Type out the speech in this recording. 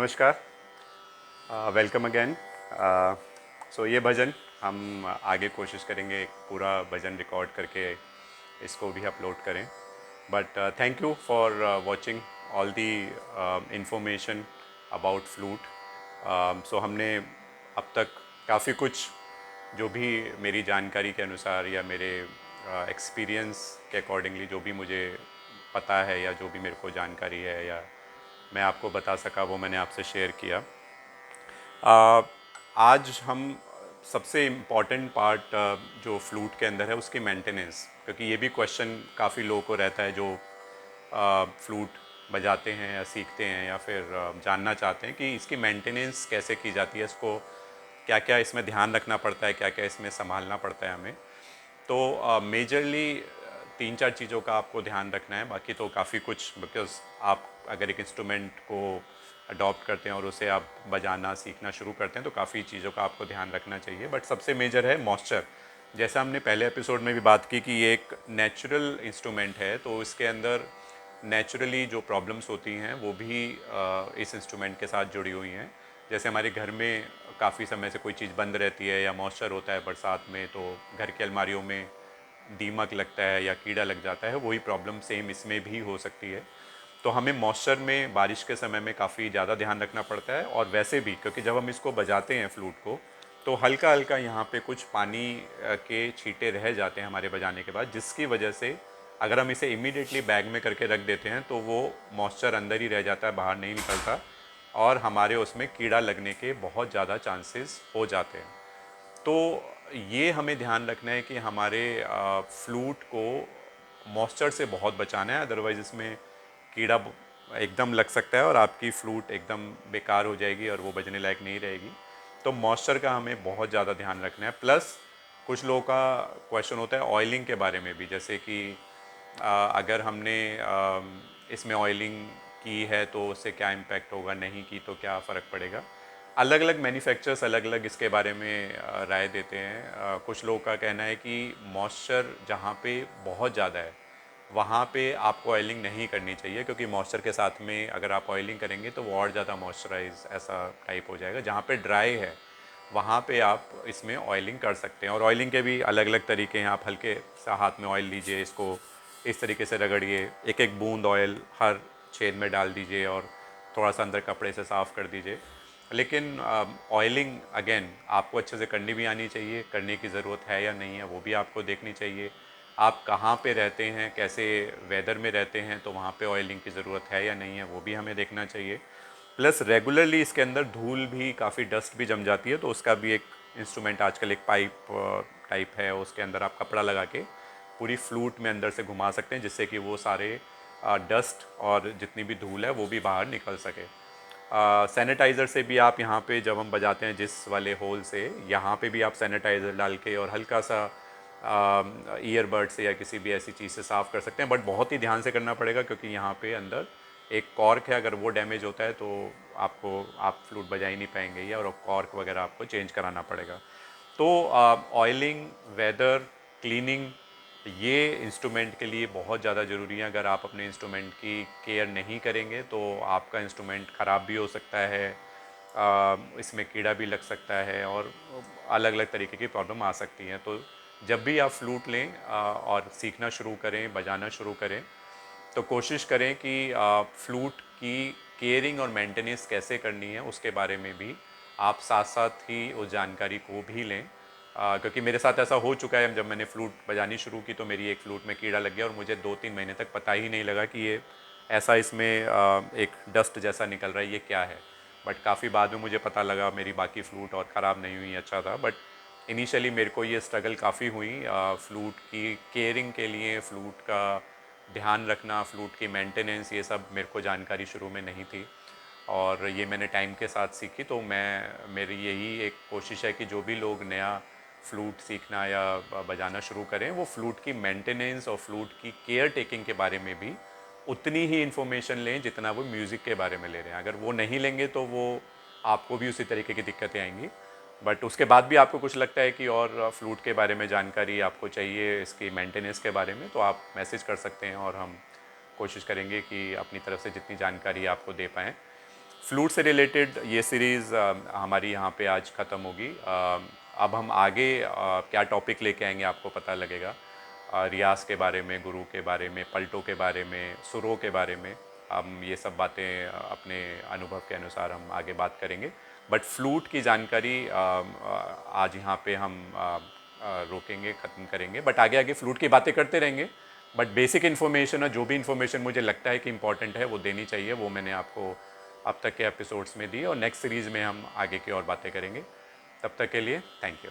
नमस्कार। Welcome again. सो ये भजन हम आगे कोशिश करेंगे एक पूरा भजन रिकॉर्ड करके इसको भी अपलोड करें। But thank you for watching all the information about flute. So हमने अब तक काफ़ी कुछ जो भी मेरी जानकारी के अनुसार या मेरे एक्सपीरियंस के अकॉर्डिंगली जो भी मुझे पता है या जो भी मेरे को जानकारी है या मैं आपको बता सका वो मैंने आपसे शेयर किया। आ, आज हम सबसे इम्पॉर्टेंट पार्ट जो फ्लूट के अंदर है उसकी मेंटेनेंस, क्योंकि ये भी क्वेश्चन काफ़ी लोगों को रहता है जो फ्लूट बजाते हैं या सीखते हैं या फिर जानना चाहते हैं कि इसकी मेंटेनेंस कैसे की जाती है, इसको क्या क्या इसमें ध्यान रखना पड़ता है, क्या क्या इसमें संभालना पड़ता है हमें। तो मेजरली तीन चार चीज़ों का आपको ध्यान रखना है, बाकी तो काफ़ी कुछ, बिकॉज आप अगर एक इंस्ट्रूमेंट को अडॉप्ट करते हैं और उसे आप बजाना सीखना शुरू करते हैं तो काफ़ी चीज़ों का आपको ध्यान रखना चाहिए। बट सबसे मेजर है मॉइस्चर। जैसा हमने पहले एपिसोड में भी बात की कि ये एक नेचुरल इंस्ट्रूमेंट है, तो इसके अंदर नेचुरली जो प्रॉब्लम्स होती हैं वो भी इस इंस्ट्रूमेंट के साथ जुड़ी हुई हैं। जैसे हमारे घर में काफ़ी समय से कोई चीज़ बंद रहती है या मॉइस्चर होता है बरसात में, तो घर की अलमारियों में दीमक लगता है या कीड़ा लग जाता है, वही प्रॉब्लम सेम इसमें भी हो सकती है। तो हमें मॉइस्चर में बारिश के समय में काफ़ी ज़्यादा ध्यान रखना पड़ता है। और वैसे भी क्योंकि जब हम इसको बजाते हैं फ्लूट को, तो हल्का हल्का यहाँ पे कुछ पानी के छींटे रह जाते हैं हमारे बजाने के बाद, जिसकी वजह से अगर हम इसे इमीडिएटली बैग में करके रख देते हैं तो वो मॉइस्चर अंदर ही रह जाता है, बाहर नहीं निकलता, और हमारे उसमें कीड़ा लगने के बहुत ज़्यादा चांसेस हो जाते हैं। तो ये हमें ध्यान रखना है कि हमारे फ्लूट को मॉइस्चर से बहुत बचाना है, अदरवाइज़ इसमें कीड़ा एकदम लग सकता है और आपकी फ्लूट एकदम बेकार हो जाएगी और वो बजने लायक नहीं रहेगी। तो मॉइस्चर का हमें बहुत ज़्यादा ध्यान रखना है। प्लस कुछ लोगों का क्वेश्चन होता है ऑयलिंग के बारे में भी, जैसे कि अगर हमने इसमें ऑयलिंग की है तो उससे क्या इम्पैक्ट होगा, नहीं की तो क्या फ़र्क पड़ेगा। अलग अलग मैन्युफैक्चरर्स अलग अलग इसके बारे में राय देते हैं। कुछ लोगों का कहना है कि मॉइस्चर जहाँ पे बहुत ज़्यादा है वहाँ पे आपको ऑयलिंग नहीं करनी चाहिए, क्योंकि मॉइस्चर के साथ में अगर आप ऑयलिंग करेंगे तो वो और ज़्यादा मॉइस्चराइज ऐसा टाइप हो जाएगा। जहाँ पे ड्राई है वहाँ पे आप इसमें ऑयलिंग कर सकते हैं। और ऑयलिंग के भी अलग अलग तरीके हैं। आप हल्के सा हाथ में ऑयल लीजिए, इसको इस तरीके से रगड़िए, एक एक बूंद ऑयल हर छेद में डाल दीजिए और थोड़ा सा अंदर कपड़े से साफ़ कर दीजिए। लेकिन ऑयलिंग अगेन आपको अच्छे से करनी भी आनी चाहिए, करने की ज़रूरत है या नहीं है वो भी आपको देखनी चाहिए। आप कहाँ पे रहते हैं, कैसे वेदर में रहते हैं, तो वहाँ पे ऑयलिंग की ज़रूरत है या नहीं है वो भी हमें देखना चाहिए। प्लस रेगुलरली इसके अंदर धूल भी, काफ़ी डस्ट भी जम जाती है, तो उसका भी एक इंस्ट्रूमेंट आजकल एक पाइप टाइप है, उसके अंदर आप कपड़ा लगा के पूरी फ्लूट में अंदर से घुमा सकते हैं, जिससे कि वो सारे डस्ट और जितनी भी धूल है वो भी बाहर निकल सके। सैनिटाइज़र से भी आप यहाँ पे जब हम बजाते हैं जिस वाले होल से, यहाँ पे भी आप सैनिटाइज़र डाल के और हल्का सा ईयरबड से या किसी भी ऐसी चीज़ से साफ़ कर सकते हैं। बट बहुत ही ध्यान से करना पड़ेगा, क्योंकि यहाँ पे अंदर एक कॉर्क है, अगर वो डैमेज होता है तो आप फ्लूट बजा ही नहीं पाएंगे, या और कॉर्क वगैरह आपको चेंज कराना पड़ेगा। तो ऑयलिंग, वेदर, क्लीनिंग, ये इंस्ट्रूमेंट के लिए बहुत ज़्यादा ज़रूरी है। अगर आप अपने इंस्ट्रूमेंट की केयर नहीं करेंगे तो आपका इंस्ट्रूमेंट ख़राब भी हो सकता है, इसमें कीड़ा भी लग सकता है और अलग अलग तरीके की प्रॉब्लम आ सकती हैं। तो जब भी आप फ्लूट लें और सीखना शुरू करें, बजाना शुरू करें, तो कोशिश करें कि फ्लूट की केयरिंग और मेंटेनेंस कैसे करनी है उसके बारे में भी आप साथ साथ ही उस जानकारी को भी लें। क्योंकि मेरे साथ ऐसा हो चुका है, जब मैंने फ़्लूट बजानी शुरू की तो मेरी एक फ़्लूट में कीड़ा लग गया और मुझे 2-3 महीने तक पता ही नहीं लगा कि ये ऐसा इसमें एक डस्ट जैसा निकल रहा है, ये क्या है। बट काफ़ी बाद में मुझे पता लगा, मेरी बाकी फ़्लूट और ख़राब नहीं हुई, अच्छा था। बट इनिशियली मेरे को ये स्ट्रगल काफ़ी हुई फ़्लूट की केयरिंग के लिए, फ़्लूट का ध्यान रखना, फ़्लूट की मेंटेनेंस, ये सब मेरे को जानकारी शुरू में नहीं थी और ये मैंने टाइम के साथ सीखी। तो मेरी यही एक कोशिश है कि जो भी लोग नया फ़्लूट सीखना या बजाना शुरू करें, वो फ़्लूट की मेंटेनेंस और फ़्लूट की केयर टेकिंग के बारे में भी उतनी ही इन्फॉर्मेशन लें जितना वो म्यूज़िक के बारे में ले रहे हैं। अगर वो नहीं लेंगे तो वो आपको भी उसी तरीके की दिक्कतें आएंगी। बट उसके बाद भी आपको कुछ लगता है कि और फ्लूट के बारे में जानकारी आपको चाहिए, इसकी मेंटेनेंस के बारे में, तो आप मैसेज कर सकते हैं और हम कोशिश करेंगे कि अपनी तरफ से जितनी जानकारी आपको दे पाएँ। फ्लूट से रिलेटेड ये सीरीज़ हमारी यहाँ पे आज ख़त्म होगी। अब हम आगे क्या टॉपिक लेके आएंगे आपको पता लगेगा। रियाज के बारे में, गुरु के बारे में, पलटों के बारे में, सुरों के बारे में हम ये सब बातें अपने अनुभव के अनुसार हम आगे बात करेंगे। बट फ्लूट की जानकारी आज यहाँ पे हम रोकेंगे, ख़त्म करेंगे। बट आगे आगे फ्लूट की बातें करते रहेंगे। बट बेसिक इन्फॉर्मेशन और जो भी इन्फॉर्मेशन मुझे लगता है कि इम्पॉर्टेंट है वो देनी चाहिए, वो मैंने आपको अब तक के एपिसोड्स में दी, और नेक्स्ट सीरीज़ में हम आगे की और बातें करेंगे। तब तक के लिए थैंक यू।